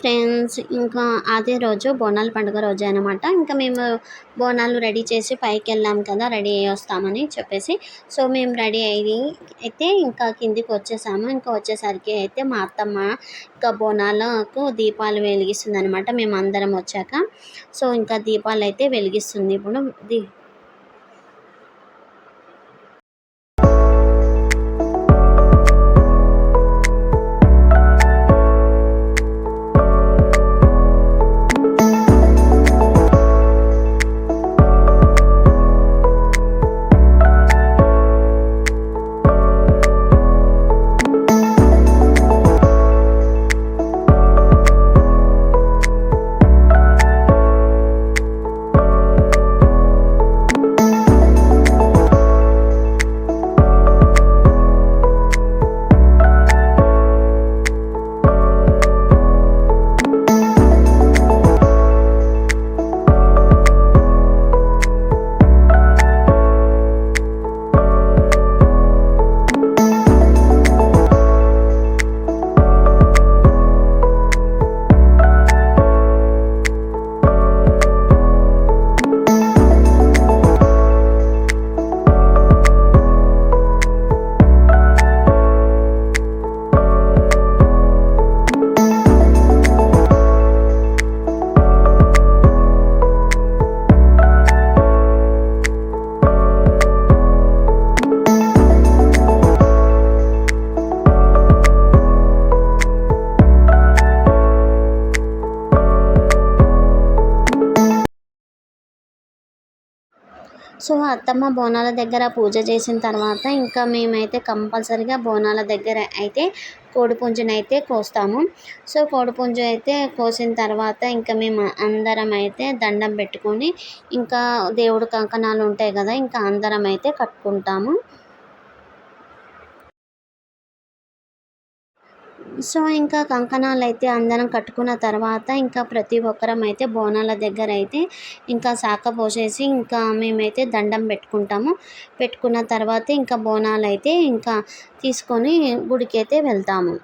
Friends, ఇంకా అదే రోజు బోనాల పండుగ రోజే అనమాట. ఇంకా మేము బోనాలు రెడీ చేసి పైకెళ్ళాం కదా, రెడీ అయ్యి వస్తామని చెప్పేసి. సో మేము రెడీ అయ్యి అయితే ఇంకా కిందికి వచ్చేసాము. ఇంకా వచ్చేసరికి అయితే మా అత్తమ్మ ఇంకా బోనాలకు దీపాలు వెలిగిస్తుంది అనమాట, మేము అందరం వచ్చాక. సో ఇంకా దీపాలు అయితే వెలిగిస్తుంది ఇప్పుడు. సో అత్తమ్మ బోనాల దగ్గర పూజ చేసిన తర్వాత ఇంకా మేమైతే కంపల్సరీగా బోనాల దగ్గర అయితే కోడిపుంజుని అయితే కోస్తాము. సో కోడిపుంజు అయితే కోసిన తర్వాత ఇంకా మేము అందరం అయితే దండం పెట్టుకొని ఇంకా దేవుడు కంకణాలు ఉంటాయి కదా, ఇంకా అందరం అయితే కట్టుకుంటాము. సో ఇంకా కంకణాలు అయితే అందరం కట్టుకున్న తర్వాత ఇంకా ప్రతి ఒక్కరం అయితే బోనాల దగ్గర అయితే ఇంకా శాఖ పోసేసి ఇంకా మేమైతే దండం పెట్టుకుంటాము. పెట్టుకున్న తర్వాత ఇంకా బోనాలు అయితే ఇంకా తీసుకొని గుడికి అయితే వెళ్తాము.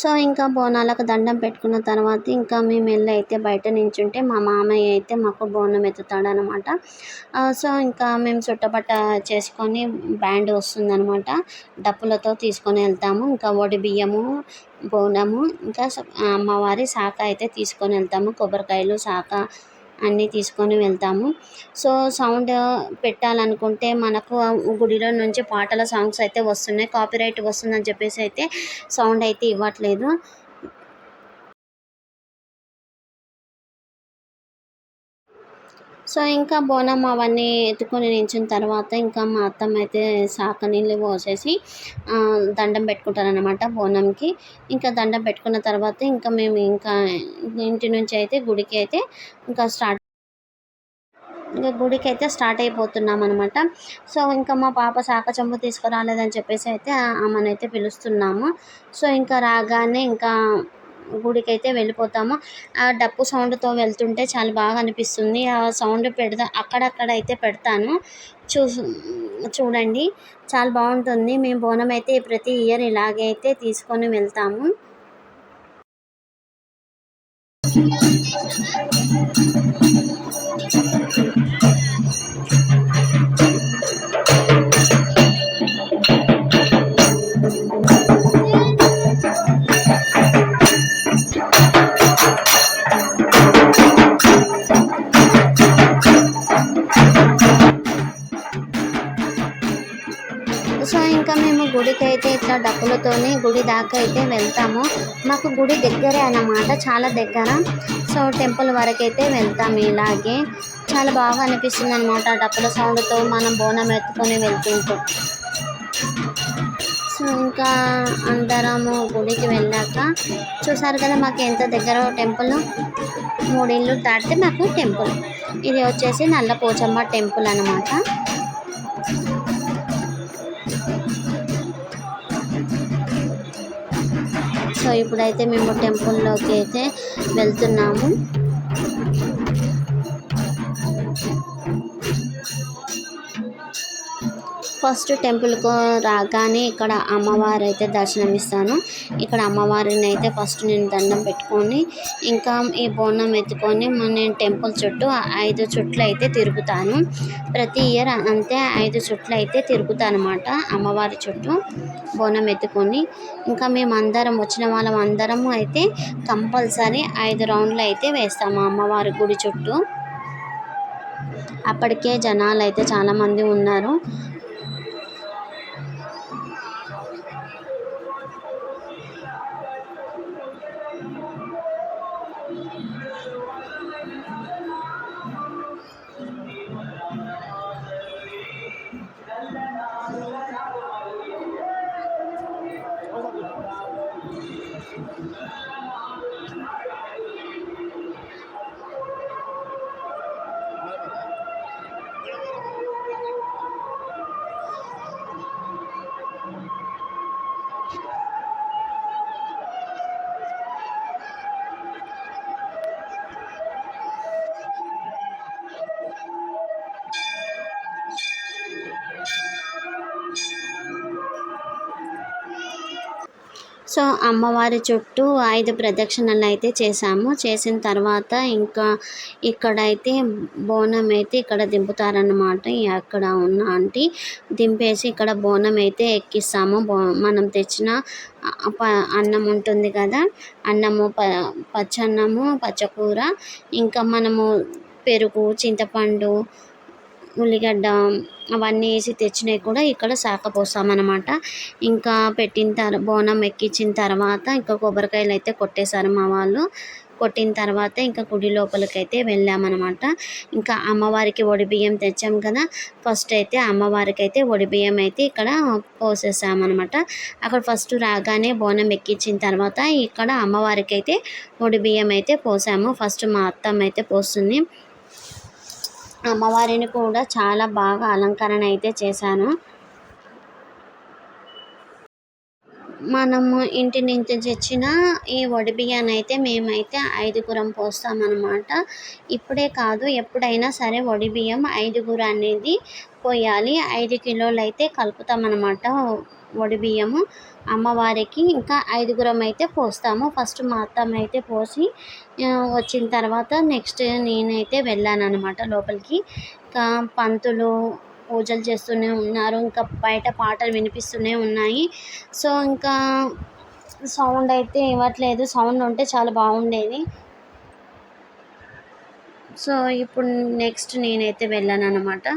సో ఇంకా బోనాలకు దండం పెట్టుకున్న తర్వాత ఇంకా మేము వెళ్ళి అయితే బయట నించుంటే మా మామయ్య అయితే మాకు బోనం ఎత్తుతాడనమాట. సో ఇంకా మేము చుట్టపట్ట చేసుకొని బ్యాండ్ వస్తుందనమాట, డప్పులతో తీసుకొని వెళ్తాము. ఇంకా వడి బియ్యము, బోనము, ఇంకా అమ్మవారి శాఖ అయితే తీసుకొని వెళ్తాము. కొబ్బరికాయలు, శాఖ అన్నీ తీసుకొని వెళ్తాము. సో సౌండ్ పెట్టాలనుకుంటే మనకు గుడిలో నుంచి పాటల సాంగ్స్ అయితే వస్తున్నాయి, కాపీరైట్ వస్తుందని చెప్పేసి అయితే సౌండ్ అయితే ఇవ్వట్లేదు. సో ఇంకా బోనం అవన్నీ ఎత్తుకొని నించిన తర్వాత ఇంకా మా అత్తమ్మ అయితే శాఖ నీళ్ళు పోసేసి దండం పెట్టుకుంటారనమాట బోనంకి. ఇంకా దండం పెట్టుకున్న తర్వాత ఇంకా మేము ఇంకా ఇంటి నుంచి అయితే గుడికి అయితే ఇంకా గుడికి అయితే స్టార్ట్ అయిపోతున్నాం అనమాట. సో ఇంకా మా పాప శాఖ చెంబు తీసుకురాలేదని చెప్పేసి అయితే ఆమెనైతే పిలుస్తున్నాము. సో ఇంకా రాగానే ఇంకా గుడికి అయితే వెళ్ళిపోతాము. ఆ డప్పు సౌండ్తో వెళ్తుంటే చాలా బాగా అనిపిస్తుంది. ఆ సౌండ్ అక్కడక్కడ అయితే పెడతాను, చూ చూడండి, చాలా బాగుంటుంది. మేము బోనం అయితే ప్రతి ఇయర్ ఇలాగే అయితే తీసుకొని వెళ్తాము. సో ఇంకా మేము గుడికి అయితే ఇట్లా డప్పులతోని గుడి దాకా అయితే వెళ్తాము. మాకు గుడి దగ్గరే అన్నమాట, చాలా దగ్గర. సో టెంపుల్ వరకు అయితే వెళ్తాము. ఇలాగే చాలా బాగా అనిపిస్తుంది అనమాట డప్పుల సౌండ్తో మనం బోనం ఎత్తుకొని వెళ్తుంటూ. సో ఇంకా అందరము గుడికి వెళ్ళాక చూసారు కదా మాకు ఎంత దగ్గర టెంపుల్, 3 ఇళ్ళు దాటితే మాకు టెంపుల్. ఇది వచ్చేసి నల్ల పోచమ్మ టెంపుల్ అన్నమాట. సో ఇప్పుడైతే మేము టెంపుల్లోకి అయితే వెళ్తున్నాము. ఫస్ట్ టెంపుల్కు రాగానే ఇక్కడ అమ్మవారు అయితే దర్శనమిస్తాను. ఇక్కడ అమ్మవారిని అయితే ఫస్ట్ నేను దండం పెట్టుకొని ఇంకా ఈ బోనం ఎత్తుకొని నేను టెంపుల్ చుట్టూ 5 చుట్లు అయితే తిరుగుతాను. ప్రతి ఇయర్ అంతే 5 చుట్లు అయితే తిరుగుతాను అన్నమాట అమ్మవారి చుట్టూ బోనం ఎత్తుకొని. ఇంకా మేమందరం వచ్చిన వాళ్ళం అందరము అయితే కంపల్సరీ 5 రౌండ్లు అయితే వేస్తాము అమ్మవారి గుడి చుట్టూ. అప్పటికే జనాలు అయితే చాలామంది ఉన్నారు. సో అమ్మవారి చుట్టూ 5 ప్రదక్షిణలు అయితే చేసాము. చేసిన తర్వాత ఇంకా ఇక్కడైతే బోనం అయితే ఇక్కడ దింపుతారన్నమాట. అక్కడ ఉన్న ఆంటీ దింపేసి ఇక్కడ బోనం అయితే ఎక్కిస్తాము. మనం తెచ్చిన అన్నం ఉంటుంది కదా, అన్నము పచ్చన్నము, పచ్చకూర, ఇంకా మనము పెరుగు, చింతపండు, ఉల్లిగడ్డ అవన్నీ వేసి తెచ్చినవి కూడా ఇక్కడ సాకపోస్తామన్నమాట. ఇంకా బోనం ఎక్కించిన తర్వాత ఇంకా కొబ్బరికాయలు అయితే కొట్టేశారు మా వాళ్ళు. కొట్టిన తర్వాత ఇంకా గుడి లోపలికి అయితే వెళ్ళామన్నమాట. ఇంకా అమ్మవారికి ఒడిబియ్యం తెచ్చాం కదా, ఫస్ట్ అయితే అమ్మవారికి అయితే ఒడిబియ్యం అయితే ఇక్కడ పోసేసామన్నమాట. అక్కడ ఫస్ట్ రాగానే బోనం ఎక్కించిన తర్వాత ఇక్కడ అమ్మవారికి అయితే ఒడిబియ్యం అయితే పోసాము. ఫస్ట్ మా అత్తమ్మ అయితే పోస్తుంది. అమ్మవారిని కూడా చాలా బాగా అలంకరణ అయితే చేశాను. మనము ఇంటి నుంచి తెచ్చిన ఈ ఒడిబియ్యాన్ని అయితే మేమైతే 5గురం పోస్తామన్నమాట. ఇప్పుడే కాదు, ఎప్పుడైనా సరే ఒడిబియ్యం 5గురు అనేది పోయాలి. 5 కిలోలు అయితే కలుపుతామన్నమాట ఒడిబియ్యము అమ్మవారికి. ఇంకా 5గురం అయితే పోస్తాము. ఫస్ట్ మా అత్తమ్మ అయితే పోసి వచ్చిన తర్వాత నెక్స్ట్ నేనైతే వెళ్ళాను అనమాట లోపలికి. ఇంకా పంతులు పూజలు చేస్తూనే ఉన్నారు. ఇంకా బయట పాటలు వినిపిస్తూనే ఉన్నాయి. సో ఇంకా సౌండ్ అయితే ఇవ్వట్లేదు. సౌండ్ ఉంటే చాలా బాగుండేది. సో ఇప్పుడు నెక్స్ట్ నేనైతే వెళ్ళాను అనమాట.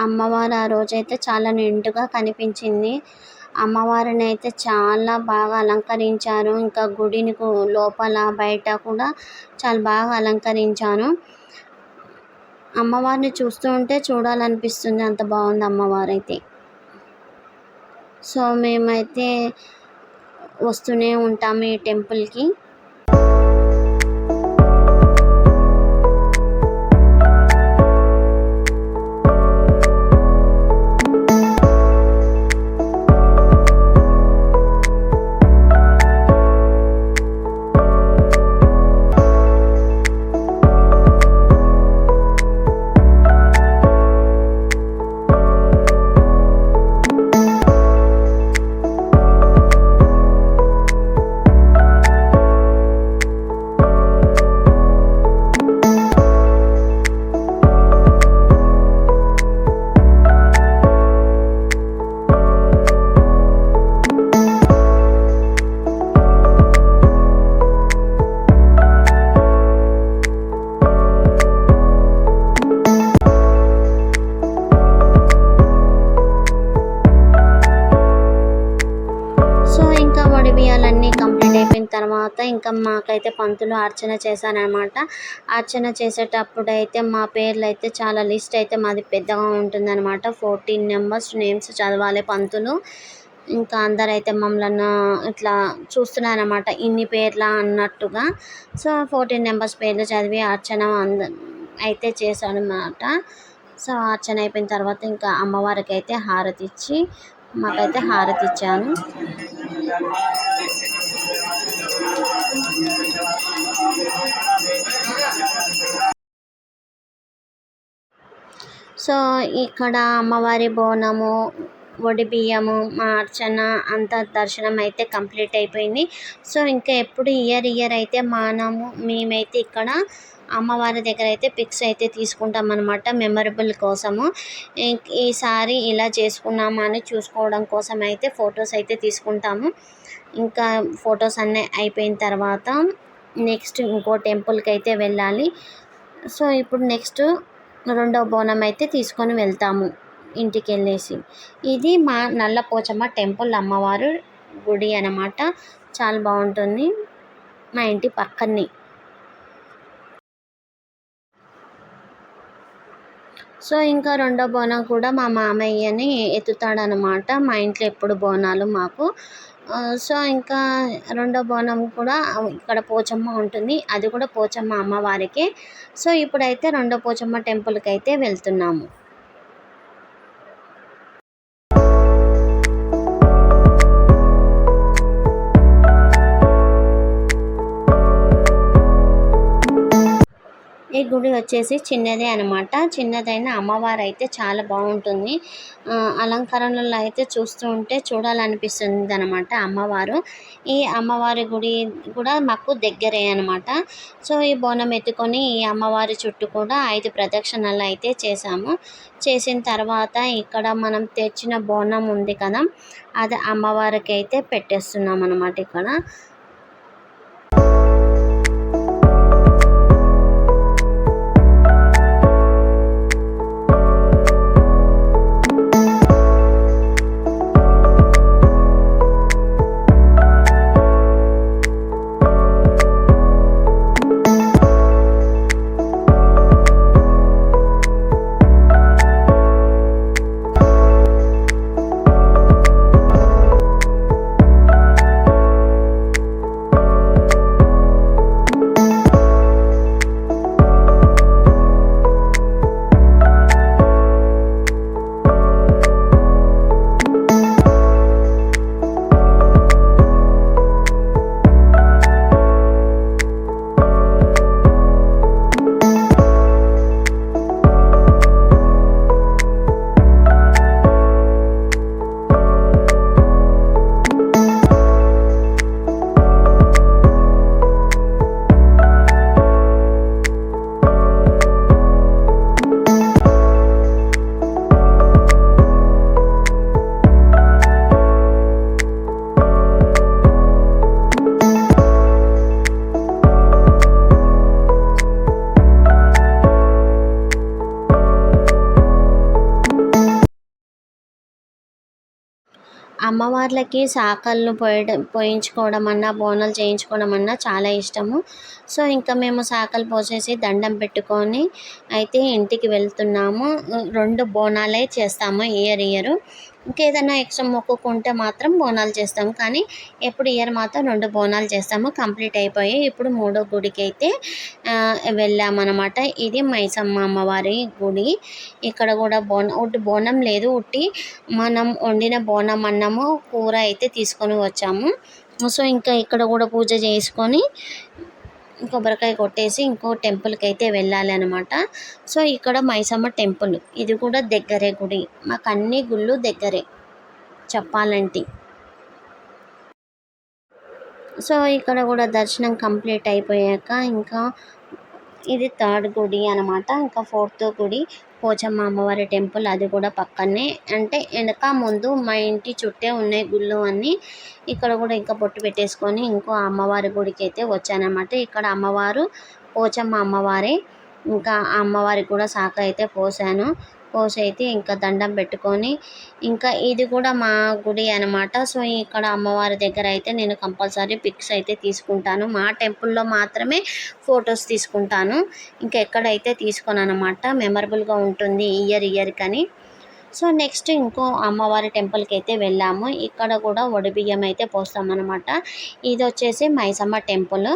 అమ్మవారు ఆ రోజైతే చాలా నిండుగా కనిపించింది. అమ్మవారిని అయితే చాలా బాగా అలంకరించారు. ఇంకా గుడిని లోపల బయట కూడా చాలా బాగా అలంకరించాను. అమ్మవారిని చూస్తూ ఉంటే చూడాలనిపిస్తుంది, అంత బాగుంది అమ్మవారైతే. సో మేమైతే వస్తూనే ఉంటాము ఈ టెంపుల్కి. బియ్యాలన్నీ కంప్లీట్ అయిపోయిన తర్వాత ఇంకా మాకైతే పంతులు అర్చన చేశారనమాట. అర్చన చేసేటప్పుడు అయితే మా పేర్లు అయితే చాలా లిస్ట్ అయితే మాది పెద్దగా ఉంటుందన్నమాట. 14 నెంబర్స్ నేమ్స్ చదవాలి పంతులు. ఇంకా అందరైతే మమ్మల్ని ఇట్లా చూస్తున్నారనమాట, ఇన్ని పేర్లా అన్నట్టుగా. సో 14 నెంబర్స్ పేర్లు చదివి అర్చన అయితే చేశానమాట. సో అర్చన అయిపోయిన తర్వాత ఇంకా అమ్మవారికి అయితే హారతి ఇచ్చి మాకైతే హారతి ఇచ్చాను. సో ఇక్కడ అమ్మవారి బోనము, బియ్యము, మా అర్చన అంతా దర్శనం అయితే కంప్లీట్ అయిపోయింది. సో ఇంకా ఎప్పుడు ఇయర్ అయితే మేమైతే ఇక్కడ అమ్మవారి దగ్గర అయితే పిక్స్ అయితే తీసుకుంటాం అనమాట, మెమరబుల్ కోసము. ఈసారి ఇలా చేసుకున్నామా అని చూసుకోవడం కోసం అయితే ఫొటోస్ అయితే తీసుకుంటాము. ఇంకా ఫొటోస్ అన్నీ అయిపోయిన తర్వాత నెక్స్ట్ ఇంకో టెంపుల్కి అయితే వెళ్ళాలి. సో ఇప్పుడు నెక్స్ట్ రెండో బోనం అయితే తీసుకొని వెళ్తాము ఇంటికి వెళ్ళేసి. ఇది మా నల్లపోచమ్మ టెంపుల్ అమ్మవారు గుడి అన్నమాట. చాలా బాగుంటుంది, మా ఇంటి పక్కనే. సో ఇంకా రెండో బోనం కూడా మా మామయ్యని ఎత్తుతాడనమాట. మా ఇంట్లో ఎప్పుడు బోనాలు మాకు. సో ఇంకా రెండో బోనం కూడా ఇక్కడ పోచమ్మ ఉంటుంది, అది కూడా పోచమ్మ అమ్మవారికే. సో ఇప్పుడైతే రెండో పోచమ్మ టెంపుల్కి అయితే వెళ్తున్నాము. ఈ గుడి వచ్చేసి చిన్నదే అనమాట. చిన్నదైన అమ్మవారు అయితే చాలా బాగుంటుంది. అలంకరణలో అయితే చూస్తూ ఉంటే చూడాలనిపిస్తుంది అనమాట అమ్మవారు. ఈ అమ్మవారి గుడి కూడా మాకు దగ్గరే అనమాట. సో ఈ బోనం ఎత్తుకొని ఈ అమ్మవారి చుట్టూ కూడా 5 ప్రదక్షిణలు అయితే చేసాము. చేసిన తర్వాత ఇక్కడ మనం తెచ్చిన బోనం ఉంది కదా, అది అమ్మవారికి అయితే పెట్టేస్తున్నాం అనమాట ఇక్కడ. అమ్మవార్లకి సాకళ్ళు పోయించుకోవడం అన్నా, బోనాలు చేయించుకోవడం అన్నా చాలా ఇష్టము. సో ఇంకా మేము సాకలు పోసేసి దండం పెట్టుకొని అయితే ఇంటికి వెళ్తున్నాము. 2 బోనాలే చేస్తాము ఇయర్. ఇంకేదైనా ఎక్స్ట్రా మొక్కుకుంటే మాత్రం బోనాలు చేస్తాము, కానీ ఎప్పుడు ఇయర్ మాత్రం 2 బోనాలు చేస్తాము. కంప్లీట్ అయిపోయి ఇప్పుడు 3వ గుడికి అయితే వెళ్ళామన్నమాట. ఇది మైసమ్మ అమ్మవారి గుడి. ఇక్కడ కూడా బోనం లేదు, ఉట్టి మనం వండిన బోనం అన్నము కూర అయితే తీసుకొని వచ్చాము. సో ఇంకా ఇక్కడ కూడా పూజ చేసుకొని కొబ్బరికాయ కొట్టేసి ఇంకో టెంపుల్కి అయితే వెళ్ళాలి అనమాట. సో ఇక్కడ మైసమ్మ టెంపుల్, ఇది కూడా దగ్గరే గుడి. మాకు అన్ని గుళ్ళు దగ్గరే చెప్పాలంటే. సో ఇక్కడ కూడా దర్శనం కంప్లీట్ అయిపోయాక ఇంకా ఇది 3rd గుడి అనమాట. ఇంకా 4th గుడి పోచమ్మ అమ్మవారి టెంపుల్, అది కూడా పక్కనే, అంటే వెనక ముందు మా ఇంటి చుట్టే ఉన్నాయి గుళ్ళు అన్నీ. ఇక్కడ కూడా ఇంకా బొట్టు పెట్టేసుకొని ఇంకో అమ్మవారి గుడికి అయితే వచ్చానమాట. ఇక్కడ అమ్మవారు పోచమ్మ అమ్మవారే. ఇంకా ఆ అమ్మవారికి కూడా శాఖ అయితే పోసాను. పోసి అయితే ఇంకా దండం పెట్టుకొని, ఇంకా ఇది కూడా మా గుడి అనమాట. సో ఇక్కడ అమ్మవారి దగ్గర అయితే నేను కంపల్సరీ పిక్స్ అయితే తీసుకుంటాను. మా టెంపుల్లో మాత్రమే ఫొటోస్ తీసుకుంటాను, ఇంకా ఎక్కడైతే తీసుకోను అనమాట. మెమరబుల్గా ఉంటుంది ఇయర్ కని. సో నెక్స్ట్ ఇంకో అమ్మవారి టెంపుల్కి అయితే వెళ్ళాము. ఇక్కడ కూడా బియ్యం అయితే పోస్తామన్నమాట. ఇది వచ్చేసి మైసమ్మ టెంపుల్.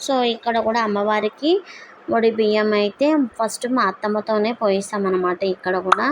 సో ఇక్కడ కూడా అమ్మవారికి బియ్యం అయితే ఫస్ట్ మా అత్తమ్మతోనే పోయిస్తామన్నమాట ఇక్కడ కూడా.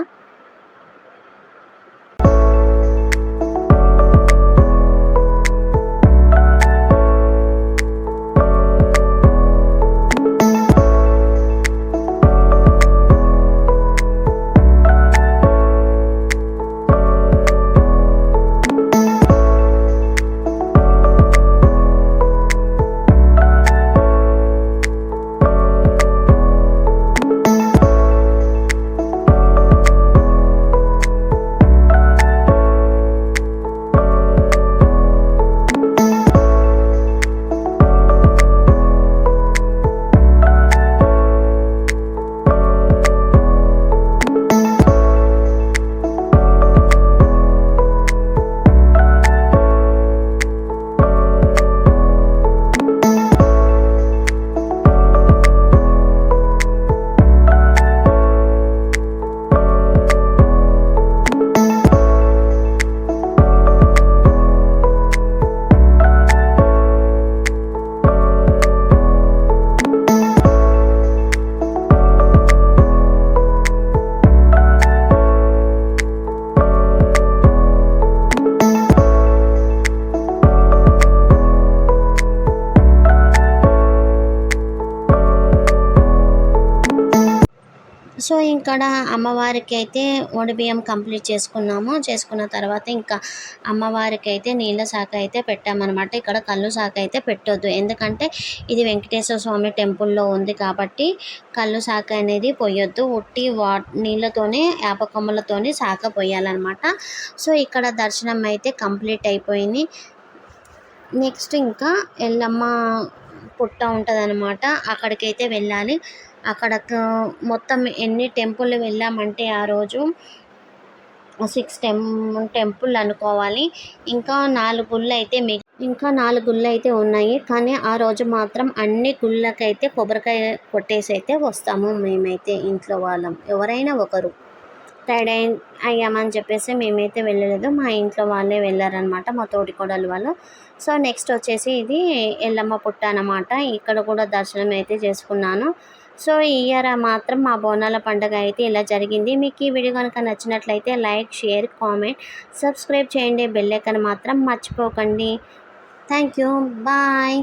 సో ఇక్కడ అమ్మవారికి అయితే బియ్యం కంప్లీట్ చేసుకున్న తర్వాత ఇంకా అమ్మవారికి అయితే నీళ్ళ శాఖ అయితే పెట్టామన్నమాట. ఇక్కడ కళ్ళు శాఖ అయితే పెట్టొద్దు, ఎందుకంటే ఇది వెంకటేశ్వర స్వామి టెంపుల్లో ఉంది కాబట్టి కళ్ళు శాఖ అనేది పోయొద్దు. ఉట్టి నీళ్ళతోనే యాపకొమ్మలతోనే శాఖ పోయాలన్నమాట. సో ఇక్కడ దర్శనం అయితే కంప్లీట్ అయిపోయింది. నెక్స్ట్ ఇంకా ఎల్లమ్మ పుట్ట ఉంటుందన్నమాట, అక్కడికైతే వెళ్ళాలి. అక్కడ మొత్తం ఎన్ని టెంపుల్ వెళ్ళామంటే ఆ రోజు 6 టెంపుల్ అనుకోవాలి. ఇంకా 4 గుళ్ళు అయితే ఉన్నాయి. కానీ ఆ రోజు మాత్రం అన్ని గుళ్ళకైతే కొబ్బరికాయ కొట్టేసి అయితే వస్తాము మేమైతే, ఇంట్లో వాళ్ళం ఎవరైనా ఒకరు. టైర్డ్ అయ్యామని చెప్పేసి మేమైతే వెళ్ళలేదు, మా ఇంట్లో వాళ్ళే వెళ్ళారనమాట, మా తోటికోడలు వాళ్ళు. సో నెక్స్ట్ వచ్చేసి ఇది ఎల్లమ్మ పుట్ట అన్నమాట. ఇక్కడ కూడా దర్శనం అయితే చేసుకున్నాను. సో ఈ ఇయర్ మాత్రం మా బోనాల పండుగ అయితే ఇలా జరిగింది. మీకు ఈ వీడియో కనుక నచ్చినట్లయితే లైక్, షేర్, కామెంట్, సబ్స్క్రైబ్ చేయండి. బెల్ ఐకాన్ మాత్రం మర్చిపోకండి. Thank you, bye.